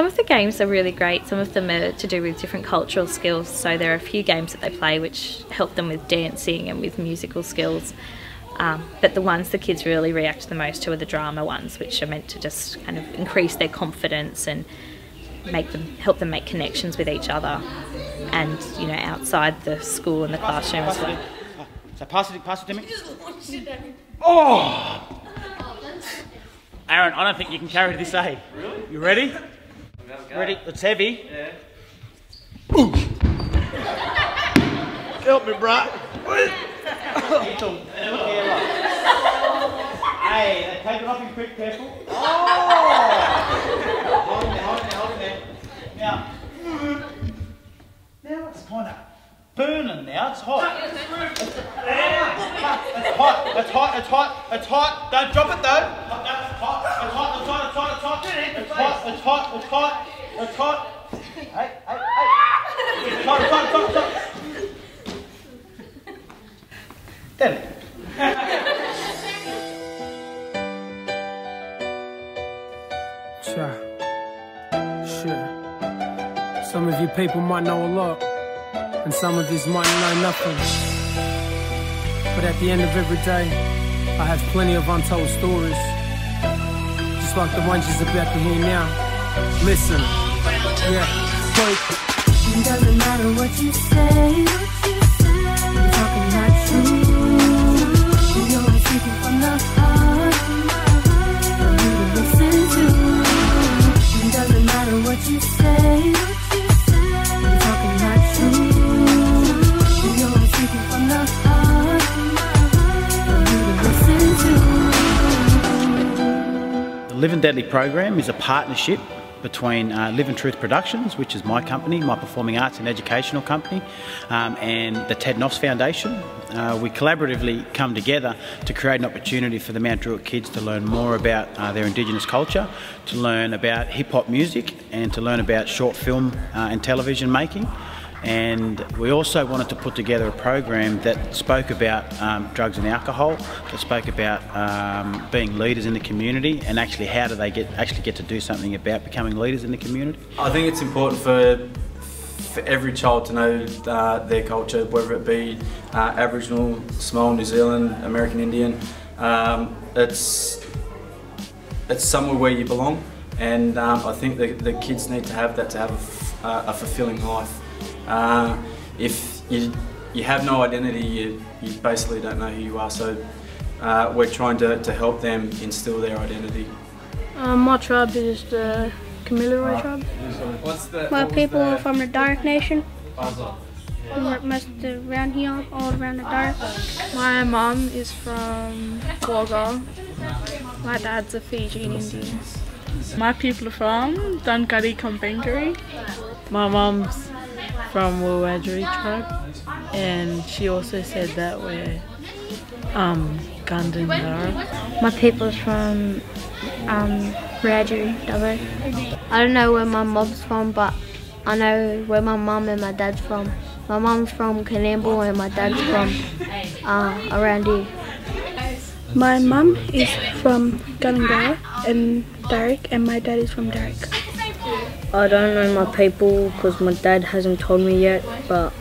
Some of the games are really great. Some of them are to do with different cultural skills. So there are a few games that they play which help them with dancing and with musical skills. But the ones the kids really react the most to are the drama ones, which are meant to just kind of increase their confidence and help them make connections with each other, and outside the school and the classroom as well. So pass it to me. Oh! Aaron, I don't think you can carry this, eh? Really? You ready? Ready? It's heavy. Yeah. Ooh. Help me, bro. Hey, take it off and quick, careful. Oh! Hold it there. Now it's kind of burning now, it's hot. It's hot. Don't drop it though. It's hot. Hey. It's hot. Then. Sure. Some of you people might know a lot, and some of you might know nothing. But at the end of every day, I have plenty of untold stories, just like the ones you're about to hear now. Listen, It doesn't matter what you say, you're talking not true. You're always speaking from the heart, for you to listen to. It doesn't matter what you say, you're talking not true. You're always speaking from the heart, for you to listen to. The Liven Deadly program is a partnership between Liven Truth Productions, which is my company, my performing arts and educational company, and the Ted Noss Foundation. We collaboratively come together to create an opportunity for the Mount Druitt kids to learn more about their Indigenous culture, to learn about hip-hop music, and to learn about short film and television making. And we also wanted to put together a program that spoke about drugs and alcohol, that spoke about being leaders in the community, and actually how do they actually get to do something about becoming leaders in the community. I think it's important for every child to know their culture, whether it be Aboriginal, Samoan, New Zealand, American Indian. It's somewhere where you belong, and I think the kids need to have that to have a fulfilling life. If you have no identity, you basically don't know who you are, so we're trying to help them instill their identity. My tribe is the Kamilaroi tribe. My people are from the Dark Nation. Most around here, all around the dark. My mum is from Wagga. My dad's a Fijian Indian. My people are from Dungari Kombengaree. My mum's from Wiradjuri tribe, and she also said that we're Gundandara. My people's from Wiradjuri, Dubbo. I don't know where my mum's from, but I know where my mum and my dad's from. My mum's from Canamble and my dad's from around here. My mum is from Gundandara and Darrick, and my dad is from Darrick. I don't know my people because my dad hasn't told me yet, but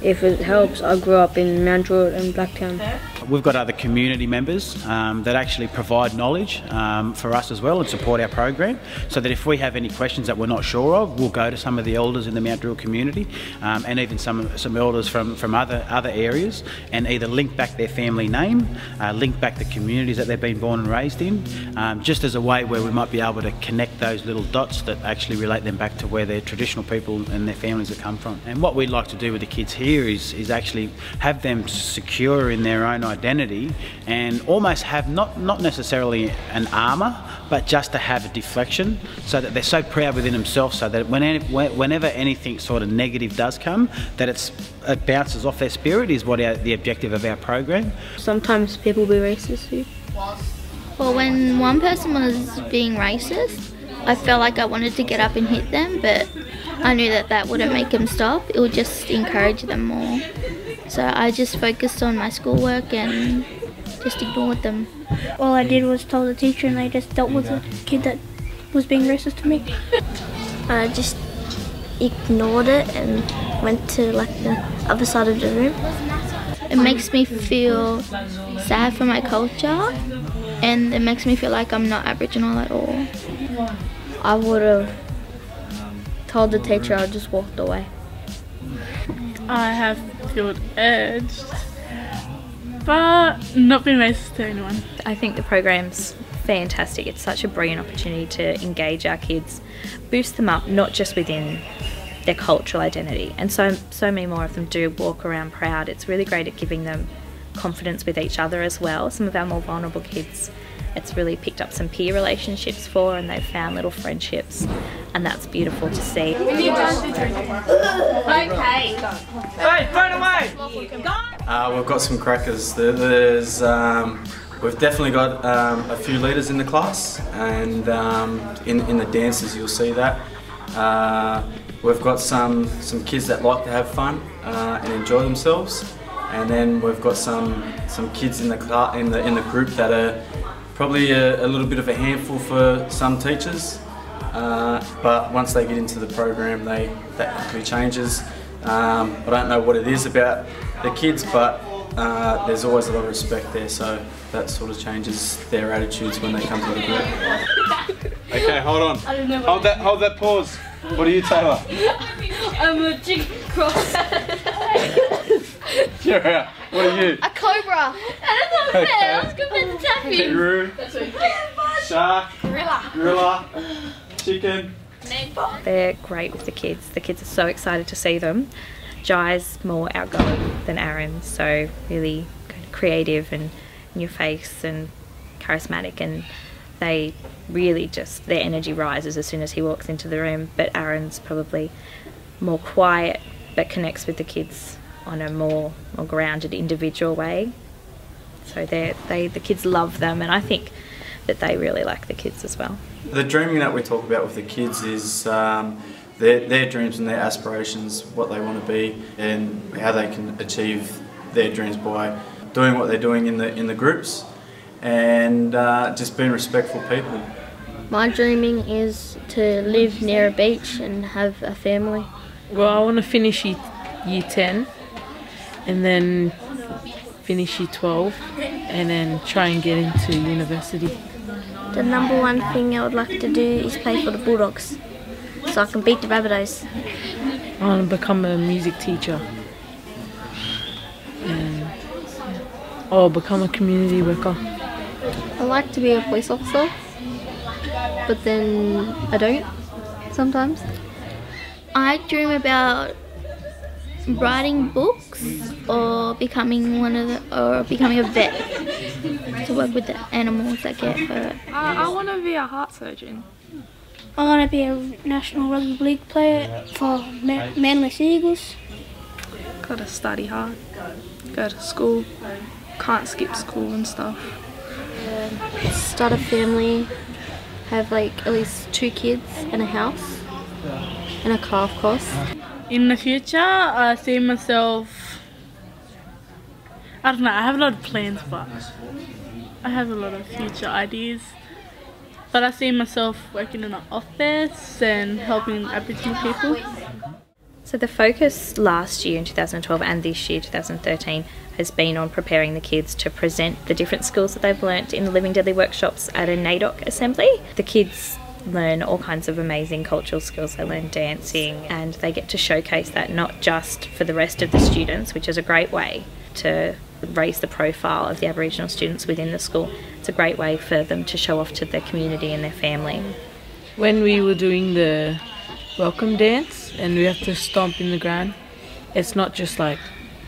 if it helps, I grew up in Mount Druitt and Blacktown. We've got other community members that actually provide knowledge for us as well and support our program, so that if we have any questions that we're not sure of, we'll go to some of the elders in the Mount Druitt community and even some elders from other areas, and either link back their family name, link back the communities that they've been born and raised in, just as a way where we might be able to connect those little dots that actually relate them back to where their traditional people and their families have come from. And what we'd like to do with the kids here is actually have them secure in their own identity and almost have not necessarily an armour, but just to have a deflection, so that they're so proud within themselves, so that whenever anything sort of negative does come, that it bounces off their spirit is what the objective of our program. Sometimes people be racist here. Well, when one person was being racist, I felt like I wanted to get up and hit them, but I knew that wouldn't make them stop. It would just encourage them more. So I just focused on my schoolwork and just ignored them. All I did was tell the teacher, and they just dealt with the kid that was being racist to me. I just ignored it and went to like the other side of the room. It makes me feel sad for my culture, and it makes me feel like I'm not Aboriginal at all. I would have told the teacher I just walked away. I have felt urged, but not been racist to anyone. I think the program's fantastic. It's such a brilliant opportunity to engage our kids, boost them up, not just within their cultural identity, and so many more of them do walk around proud. It's really great at giving them confidence with each other as well. Some of our more vulnerable kids, it's really picked up some peer relationships for, and they've found little friendships, and that's beautiful to see. Okay. Hey, throw it away! We've got some crackers. We've definitely got a few leaders in the class, and in the dances you'll see that. We've got some kids that like to have fun and enjoy themselves, and then we've got some kids in the group that are probably a little bit of a handful for some teachers, but once they get into the program, that quickly changes. I don't know what it is about the kids, but there's always a lot of respect there, so that sort of changes their attitudes when they come to the group. Okay, hold on. Hold that pause. What are you, Taylor? I'm a chicken cross. Jura, what are you? A cobra. That's not fair. I was compared to taffy. Kangaroo, shark, gorilla, chicken. They're great with the kids. The kids are so excited to see them. Jai's more outgoing than Aaron, so really kind of creative and in your face and charismatic, and they really just, their energy rises as soon as he walks into the room. But Aaron's probably more quiet but connects with the kids on a more grounded individual way. So the kids love them, and I think that they really like the kids as well. The dreaming that we talk about with the kids is their dreams and their aspirations, what they want to be, and how they can achieve their dreams by doing what they're doing in the groups, and just being respectful people. My dreaming is to live near a beach and have a family. Well, I want to finish year 10 and then finish year 12 and then try and get into university. The number one thing I would like to do is play for the Bulldogs, so I can beat the Rabbitohs. I want to become a music teacher or become a community worker. I like to be a police officer, but then I don't sometimes. I dream about writing books or becoming becoming a vet to work with the animals that get hurt. I want to be a heart surgeon. I want to be a national rugby league player for Manly Seagulls. Gotta study hard, go to school, can't skip school and stuff. Start a family, have like at least 2 kids and a house and a car, of course. In the future, I see myself, I don't know, I have a lot of plans, but I have a lot of future ideas. But I see myself working in an office and helping Aboriginal people. So the focus last year in 2012 and this year 2013 has been on preparing the kids to present the different skills that they've learnt in the Living Deadly workshops at a NAIDOC assembly. The kids learn all kinds of amazing cultural skills. They learn dancing, and they get to showcase that not just for the rest of the students, which is a great way to raise the profile of the Aboriginal students within the school. It's a great way for them to show off to their community and their family. When we were doing the welcome dance and we have to stomp in the ground, it's not just like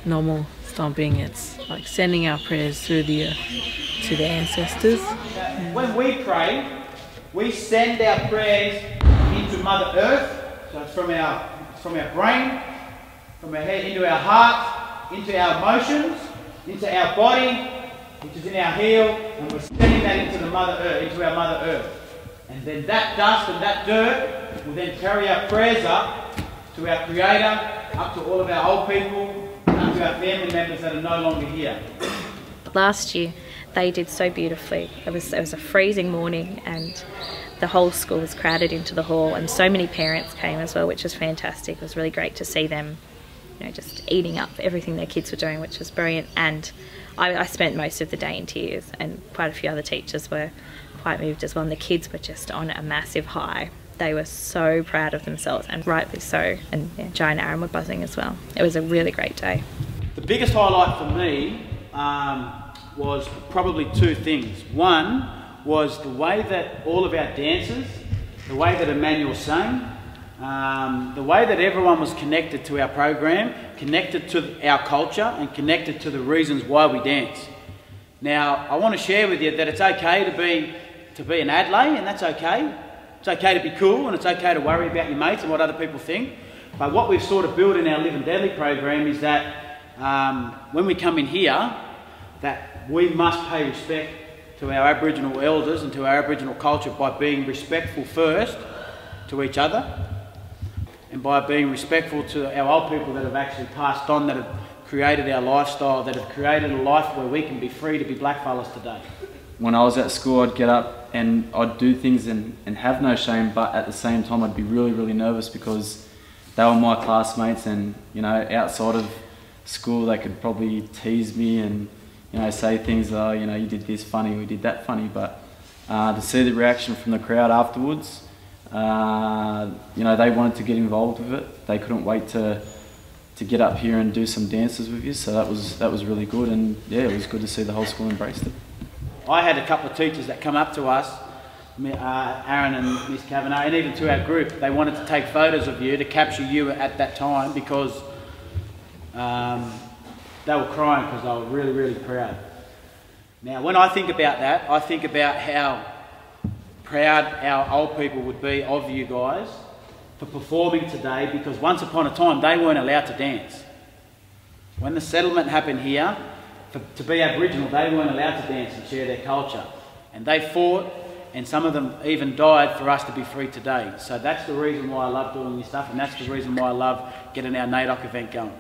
normal stomping, it's like sending our prayers through the earth to the ancestors. When we pray, we send our prayers into Mother Earth, so it's from our brain, from our head into our heart, into our emotions, into our body, which is in our heel, and we're sending that into the Mother Earth, into our Mother Earth. And then that dust and that dirt will then carry our prayers up to our Creator, up to all of our old people, and up to our family members that are no longer here. Last year they did so beautifully. It was a freezing morning, and the whole school was crowded into the hall, and so many parents came as well, which was fantastic. It was really great to see them, you know, just eating up everything their kids were doing, which was brilliant. And I spent most of the day in tears, and quite a few other teachers were quite moved as well, and the kids were just on a massive high. They were so proud of themselves, and rightly so, and yeah, Joe and Aaron were buzzing as well. It was a really great day. The biggest highlight for me was probably two things. One was the way that all of our dancers, the way that Emmanuel sang, the way that everyone was connected to our program, connected to our culture, and connected to the reasons why we dance. Now, I want to share with you that it's okay to be an Adelaide, and that's okay. It's okay to be cool, and it's okay to worry about your mates and what other people think. But what we've sort of built in our Live and Deadly program is that when we come in here, that we must pay respect to our Aboriginal elders and to our Aboriginal culture by being respectful first to each other, and by being respectful to our old people that have actually passed on, that have created our lifestyle, that have created a life where we can be free to be blackfellas today. When I was at school, I'd get up and I'd do things and have no shame, but at the same time I'd be really, really nervous because they were my classmates, and you know, outside of school they could probably tease me and, you know, say things, oh, you know, you did this funny, we did that funny, but to see the reaction from the crowd afterwards, you know, they wanted to get involved with it. They couldn't wait to get up here and do some dances with you, so that was really good, and yeah, it was good to see the whole school embraced it. I had a couple of teachers that come up to us, Aaron and Miss Kavanagh, and even to our group. They wanted to take photos of you to capture you at that time because they were crying because they were really, really proud. Now, when I think about that, I think about how proud our old people would be of you guys for performing today, because once upon a time they weren't allowed to dance. When the settlement happened here, to be Aboriginal, they weren't allowed to dance and share their culture. And they fought, and some of them even died for us to be free today. So that's the reason why I love doing this stuff, and that's the reason why I love getting our NAIDOC event going.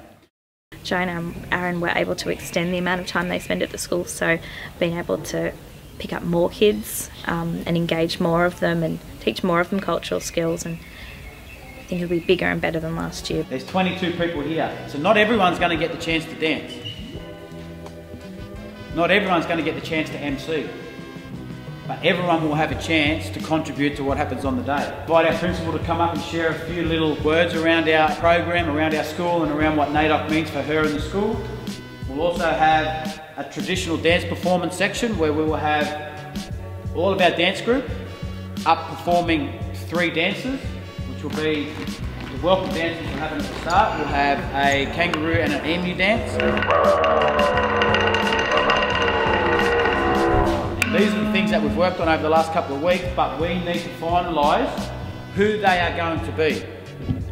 Joe and Aaron were able to extend the amount of time they spend at the school, so being able to pick up more kids and engage more of them and teach more of them cultural skills, and I think it'll be bigger and better than last year. There's 22 people here, so not everyone's going to get the chance to dance. Not everyone's going to get the chance to MC, but everyone will have a chance to contribute to what happens on the day. Invite our principal to come up and share a few little words around our program, around our school, and around what NAIDOC means for her in the school. We'll also have a traditional dance performance section where we will have all of our dance group up performing 3 dances, which will be the welcome dances we're having at the start. We'll have a kangaroo and an emu dance. These are the things that we've worked on over the last couple of weeks, but we need to finalise who they are going to be.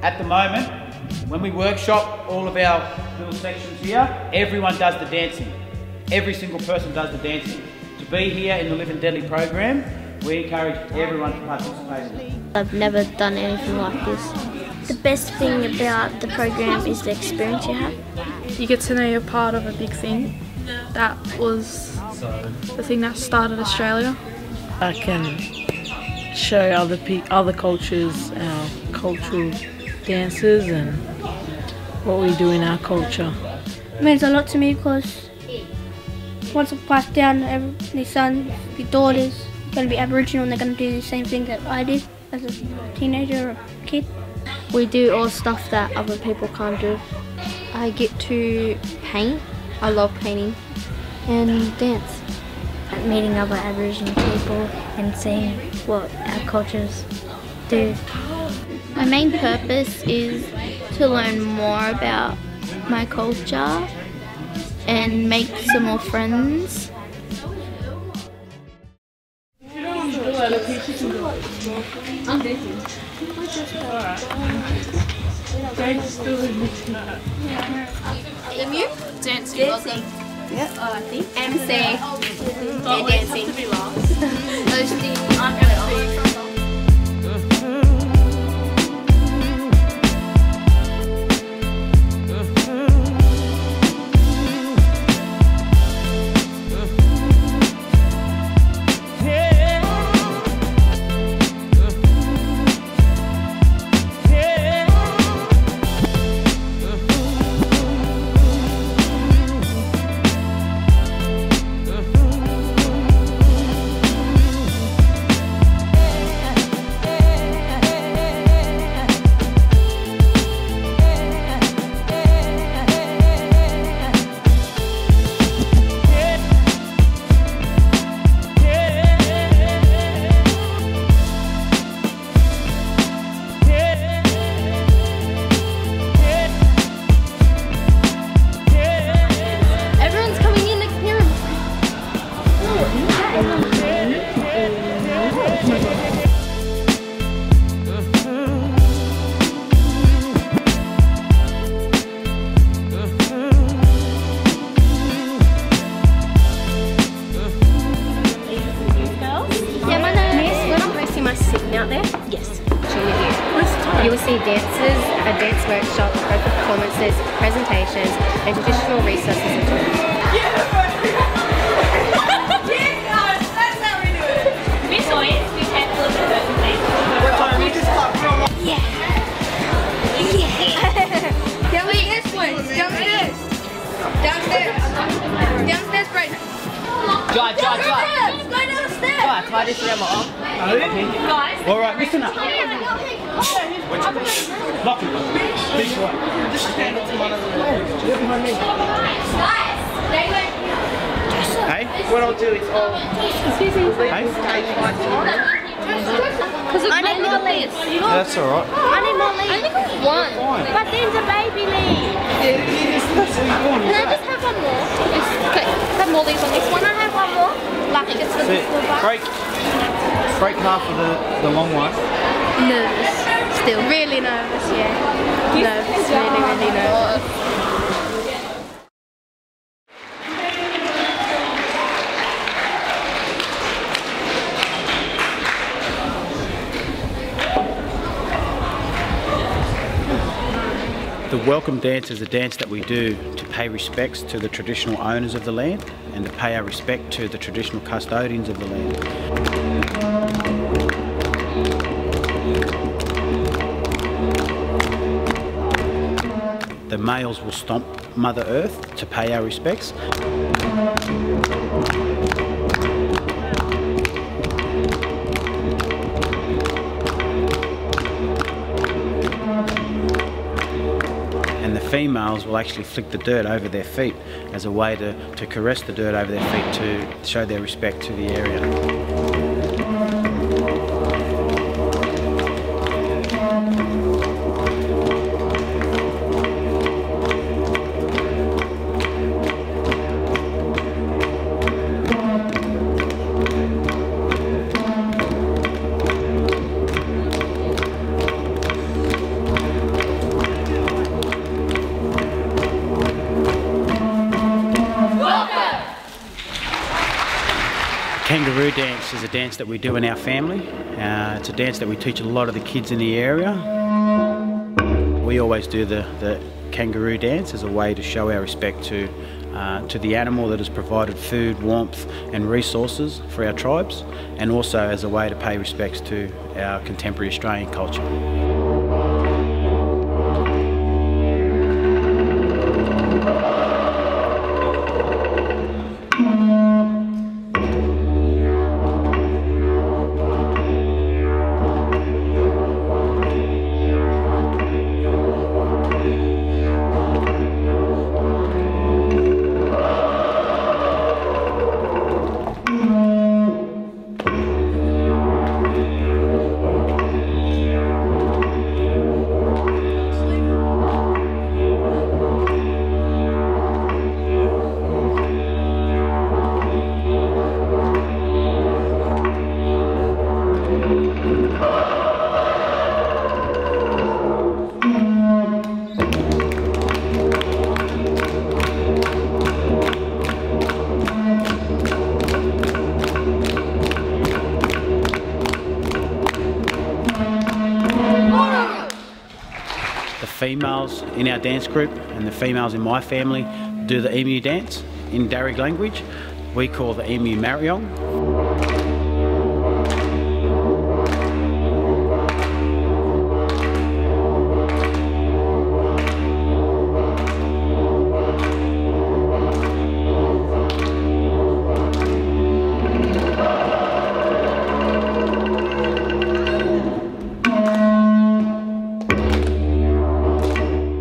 At the moment, when we workshop all of our little sections here, everyone does the dancing. Every single person does the dancing. To be here in the Live and Deadly program, we encourage everyone to participate in it. I've never done anything like this. The best thing about the program is the experience you have. You get to know you're part of a big thing. That was the thing that started Australia. I can show other cultures our cultural dances and what we do in our culture. It means a lot to me because once I pass down the sons, the daughters, going to be Aboriginal, and they're going to do the same thing that I did as a teenager or a kid. We do all stuff that other people can't do. I get to paint. I love painting. And dance. Meeting other Aboriginal people and seeing what our cultures do. My main purpose is to learn more about my culture and make some more friends. Emu? Dancing. Yep. I think. MC. Yeah, dancing. Those things I'm going to be from. You will see dances, a dance workshop, vocal performances, presentations, and traditional resources and tools. Miss Owens, we can look at her, please. Downstairs. Downstairs right now. Drive. Go downstairs. Try this around my arm. Guys. All right, listen up. Lock it. Big one. Hey? What I'll do is I'll... Hey? I need more leaves. That's all right. I need more leaves. One. But there's a baby leaf. Can I just have one more? Okay, have more leaves on this one. I have one more. Like it gets Break half of the long one. Nervous. Still. Really nervous, yeah. Nervous. Really nervous. The welcome dance is a dance that we do to pay respects to the traditional owners of the land and to pay our respect to the traditional custodians of the land. The males will stomp Mother Earth to pay our respects. And the females will actually flick the dirt over their feet as a way to caress the dirt over their feet to show their respect to the area. Kangaroo dance is a dance that we do in our family. It's a dance that we teach a lot of the kids in the area. We always do the kangaroo dance as a way to show our respect to the animal that has provided food, warmth and resources for our tribes, and also as a way to pay respects to our contemporary Australian culture. The females in our dance group and the females in my family do the emu dance. In Darug language, we call the emu Mariong.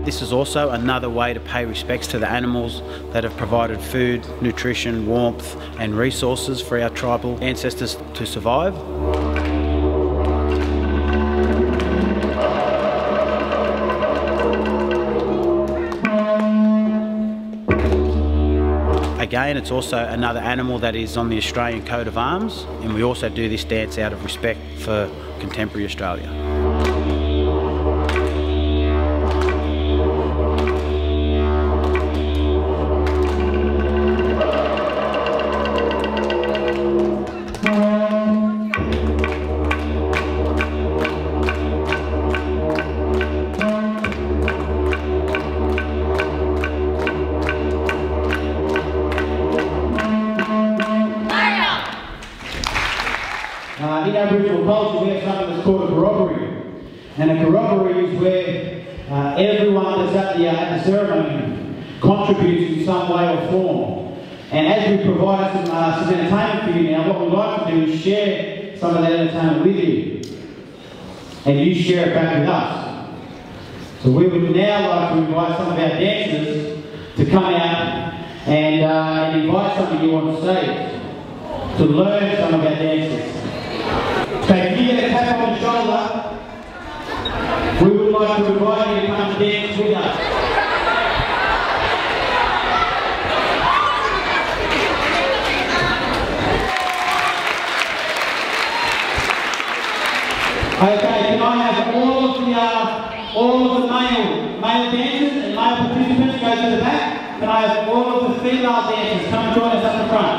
This is also another way to pay respects to the animals that have provided food, nutrition, warmth and resources for our tribal ancestors to survive. Again, it's also another animal that is on the Australian coat of arms, and we also do this dance out of respect for contemporary Australia. And a corroboree is where everyone that's at the ceremony contributes in some way or form. And as we provide some entertainment for you now, what we'd like to do is share some of that entertainment with you. And you share it back with us. So we would now like to invite some of our dancers to come out and invite some of you on stage to learn some of our dances. So if you get a tap on the shoulder, we would like to invite you to come and dance with us. Okay, can I have all of the male dancers and male participants go to the back? Can I have all of the female dancers come and join us up the front?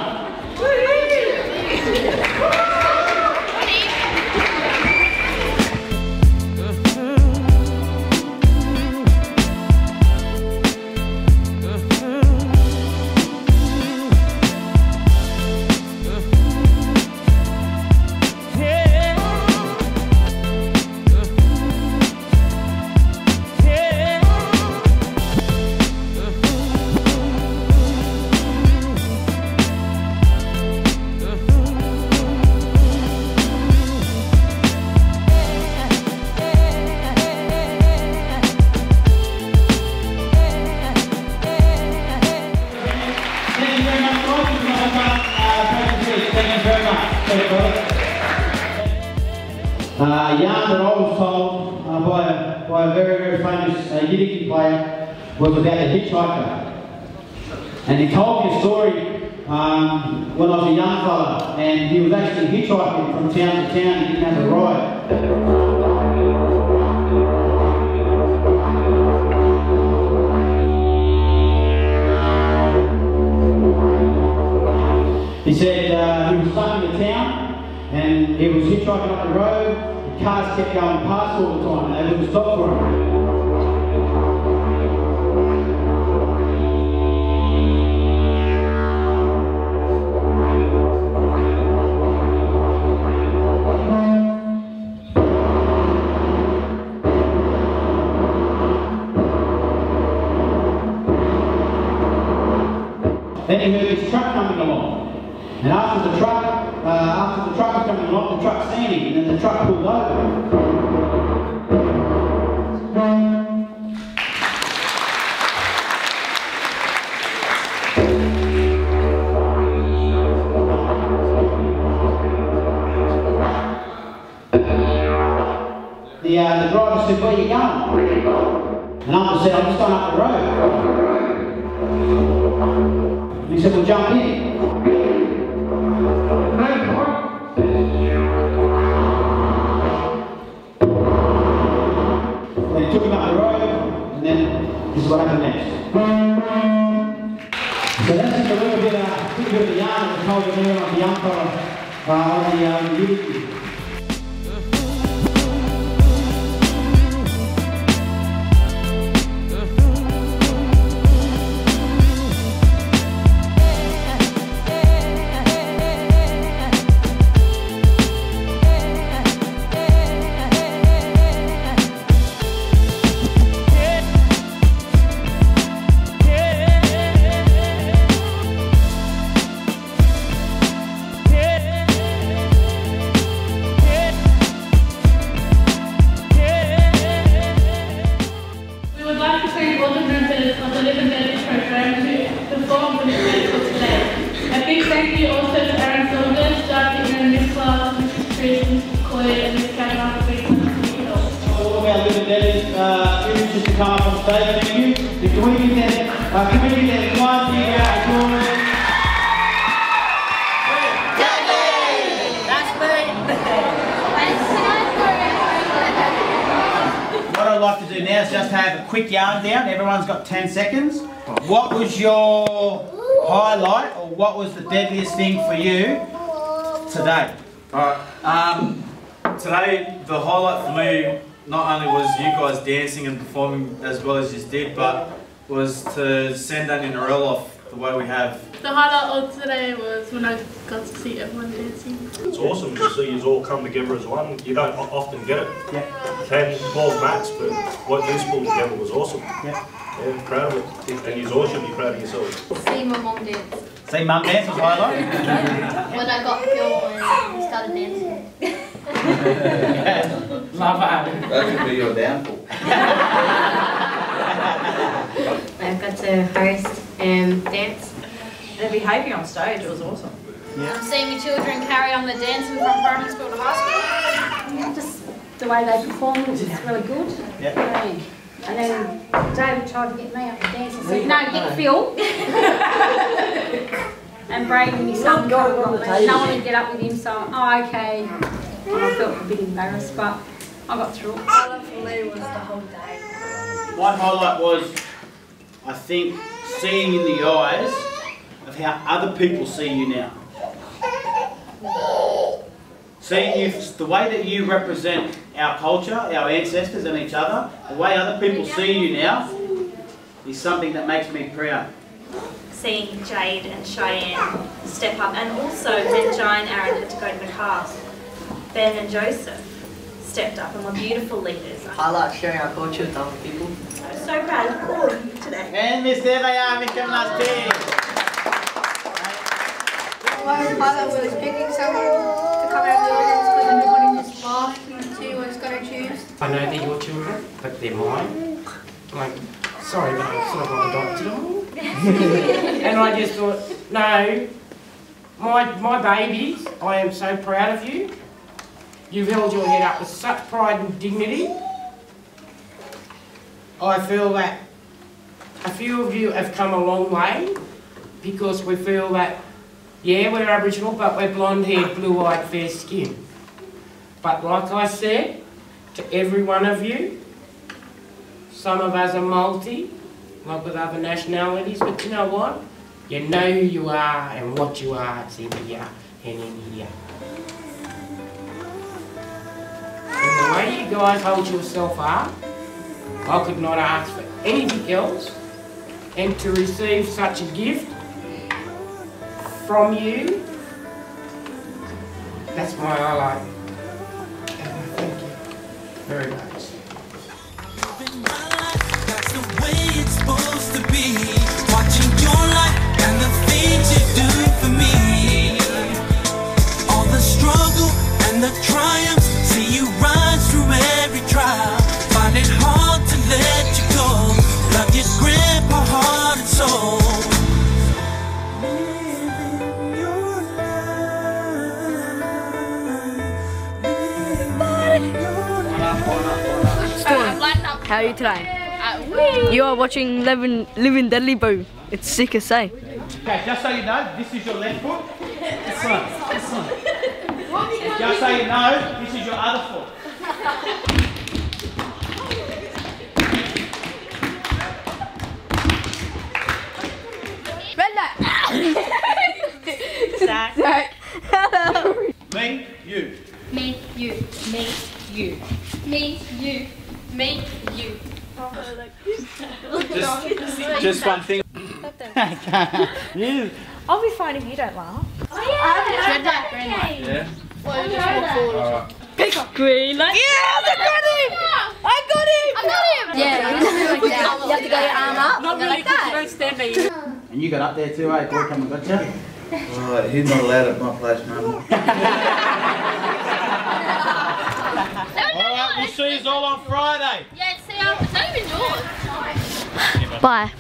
Yarn that I was told by a very, very famous Yiddish player was about the hitchhiker. And he told me a story when I was a young fella, and he was actually hitchhiking from town to town. He didn't have a ride. He said he was stuck in the town and he was hitchhiking up the road. Cars kept going past all the time and they wouldn't stop for him. Then he heard this truck coming along, and after the truck was coming along, the truck seen him, and then the truck pulled over. The driver said, "Where are you going?" And Uncle said, "I'm just going up the road." He said, "Well, jump in." They took him up the road, and then this is what happened next. So that's just a little bit of the yarn that was told to me on the young fella on the YouTube. Students just to come up on stage, thank you. Can we give them one big round of applause? What I'd like to do now is just have a quick yarn down. Everyone's got 10 seconds. What was your highlight, or what was the deadliest thing for you today? Alright, today the highlight for me not only was you guys dancing and performing as well as you did, but was to send Daniel Norell off the way we have. The highlight of today was when I got to see everyone dancing. It's awesome to see you all come together as one. You don't often get it. Yeah. 10, 12 max, but what you pulled together was awesome. Yeah. Yeah, proud of it. And you all should be proud of yourselves. See my mum dance. See mum dance was highlight? When I got pure and started dancing. Love her. That could be your downfall. I've got to host and dance. Their behaviour on stage was awesome. Yeah. Seeing my children carry on the dancing from primary school to high school. Just the way they performed was really good. Yeah. And then David tried to get me up to dance and said, no, get Phil. And Braden, his son, no one would get up with him, so, oh, okay. And I felt a bit embarrassed, but I got through it. The highlight for me was the whole day. My highlight was, I think, seeing in the eyes of how other people see you now. Seeing you, the way that you represent our culture, our ancestors and each other, the way other people see you now is something that makes me proud. Seeing Jade and Cheyenne step up, and also when Jai and Aaron had to go to the cast, Ben and Joseph stepped up and were beautiful leaders. I like sharing our culture with other people. I'm so proud of all of you today. And Miss there they are, Mr. Musty. My mother was picking someone to come out of the audience because everybody just laughed and she was going to choose. I know they're your children, but they're mine. Like, sorry, but I sort of adopted them. And I just thought, no, my babies, I am so proud of you. You've held your head up with such pride and dignity. I feel that a few of you have come a long way because we feel that, yeah, we're Aboriginal, but we're blonde-haired, blue-eyed, fair skin. But like I said, to every one of you, some of us are multi, like with other nationalities, but you know what? You know who you are and what you are. It's in here and in here. And the way you guys hold yourself up, I could not ask for anything else. And to receive such a gift from you, that's my highlight. And I thank you very much. That's the way it's supposed to be. Watching your life and the things you do for me. All the struggle and the triumphs, see you rise through every trial. Find it hard to let you go. Love your grip, my heart and soul. How are you today? You are watching Liven Deadly Boo. It's sick as say. Okay, just so you know, this is your left foot. This one. Just so you know, this is your other foot. Red light. Zach. Me, you. Me, you. Me, you. Me, you. Me, you. Just one thing. I'll be fine if you don't laugh. Oh yeah! Red light, green light. Yeah. Well, just walk forward. Pick up green light. Yes, I got him! I got him! Yeah, you have to go your arm up. Not really, like that. don't stand there. And you got up there too, eh? Boy, come and got you. Oh, he's not allowed at my place, Mum. Alright, we'll see you all on Friday. Yeah, see, it's not even yours. Bye.